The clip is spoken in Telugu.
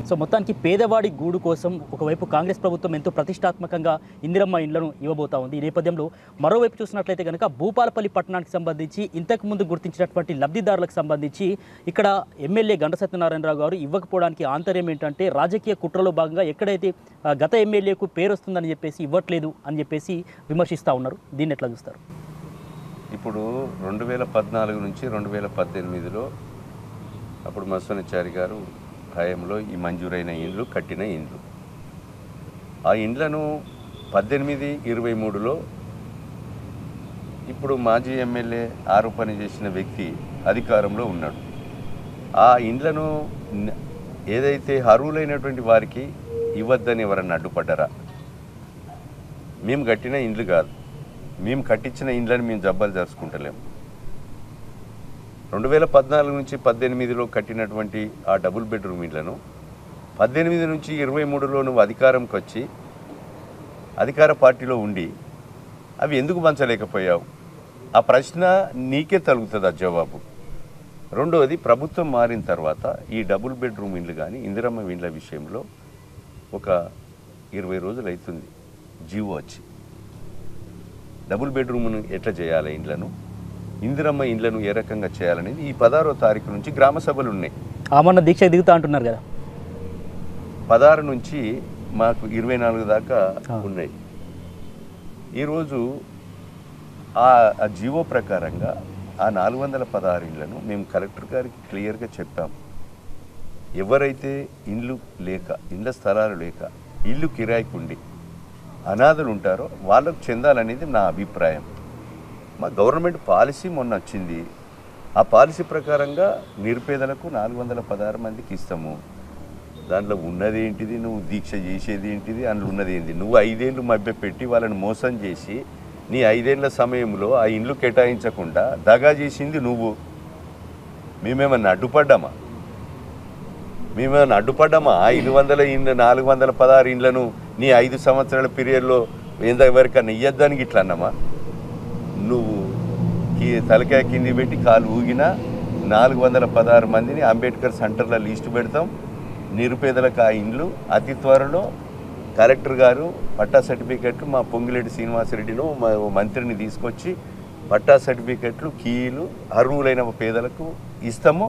సో మొత్తానికి పేదవాడి గూడు కోసం ఒకవైపు కాంగ్రెస్ ప్రభుత్వం ఎంతో ప్రతిష్టాత్మకంగా ఇందిరమ్మ ఇండ్లను ఇవ్వబోతా ఉంది. ఈ నేపథ్యంలో మరోవైపు చూసినట్లయితే కనుక భూపాలపల్లి పట్టణానికి సంబంధించి ఇంతకుముందు గుర్తించినటువంటి లబ్ధిదారులకు సంబంధించి ఇక్కడ ఎమ్మెల్యే గంట సత్యనారాయణరావు గారు ఇవ్వకపోవడానికి ఆంతర్యం ఏంటంటే రాజకీయ కుట్రలో భాగంగా ఎక్కడైతే గత ఎమ్మెల్యేకు పేరు వస్తుందని చెప్పేసి ఇవ్వట్లేదు అని చెప్పేసి విమర్శిస్తూ ఉన్నారు. దీన్ని ఎట్లా చూస్తారు? ఇప్పుడు 2014 నుంచి 2018లో అప్పుడు మత్స్వనిచారి గారు హయాంలో ఈ మంజూరైన ఇండ్లు, కట్టిన ఇండ్లు, ఆ ఇండ్లను 18-23లో ఇప్పుడు మాజీ ఎమ్మెల్యే ఆరోపణ చేసిన వ్యక్తి అధికారంలో ఉన్నాడు. ఆ ఇండ్లను ఏదైతే అర్హులైనటువంటి వారికి ఇవ్వద్దని ఎవరన్నా అడ్డుపడ్డారా? మేము కట్టిన ఇండ్లు కాదు, మేము కట్టించిన ఇండ్లను మేము జబ్బాలు జరుపుకుంటలేము. 2014 నుంచి 18లో కట్టినటువంటి ఆ డబుల్ బెడ్రూమ్ ఇండ్లను 18 నుంచి 23లో నువ్వు అధికారంకి వచ్చి అధికార పార్టీలో ఉండి అవి ఎందుకు పంచలేకపోయావు? ఆ ప్రశ్న నీకే తలుగుతుంది ఆ జవాబు. రెండవది, ప్రభుత్వం మారిన తర్వాత ఈ డబుల్ బెడ్రూమ్ ఇండ్లు కానీ ఇందిరమ్మ ఇండ్ల విషయంలో ఒక 20 రోజులు అవుతుంది జీవో వచ్చి. డబుల్ బెడ్రూమ్ను ఎట్లా చేయాలి, ఇండ్లను ఇందిరమ్మ ఇండ్లను ఏ రకంగా చేయాలనేది ఈ 16వ తారీఖు నుంచి గ్రామ సభలు ఉన్నాయి. ఆమన్న దీక్ష దిగుతా అంటున్నారు కదా. 16 నుంచి మాకు 24 దాకా ఉన్నాయి. ఈరోజు ఆ జీవో ప్రకారంగా ఆ 416 ఇండ్లను మేము కలెక్టర్ గారికి క్లియర్గా చెప్పాం. ఎవరైతే ఇండ్లు లేక, ఇండ్ల స్థలాలు లేక, ఇల్లు కిరాయికి ఉండి అనాథలు ఉంటారో వాళ్ళకు చెందాలనేది నా అభిప్రాయం. మా గవర్నమెంట్ పాలసీ మొన్న వచ్చింది. ఆ పాలసీ ప్రకారంగా నిరుపేదలకు 416 మందికి ఇస్తాము. దాంట్లో ఉన్నది ఏంటిది, నువ్వు దీక్ష చేసేది ఏంటిది, అందులో ఉన్నది ఏంటి? నువ్వు 5 ఏళ్ళు మభ్య పెట్టి వాళ్ళని మోసం చేసి నీ 5 ఏళ్ల సమయంలో ఆ ఇండ్లు కేటాయించకుండా దగా చేసింది నువ్వు. మేమేమన్నా అడ్డుపడ్డామా? ఆ 416 ఇండ్లను నీ 5 సంవత్సరాల పీరియడ్లో ఎంతవరకన్నా ఇయ్యద్దానికి ఇట్లా అన్నామా? నువ్వు తలకాయ కింది పెట్టి కాలు ఊగినా 416 మందిని అంబేద్కర్ సెంటర్లో లిస్టు పెడతాం. నిరుపేదలకు ఆ ఇండ్లు అతి త్వరలో కలెక్టర్ గారు పట్టా సర్టిఫికెట్లు మా పొంగిరెడ్డి శ్రీనివాసరెడ్డిను మా మంత్రిని తీసుకొచ్చి పట్టా సర్టిఫికెట్లు, కీలు అర్హులైన పేదలకు ఇస్తాము.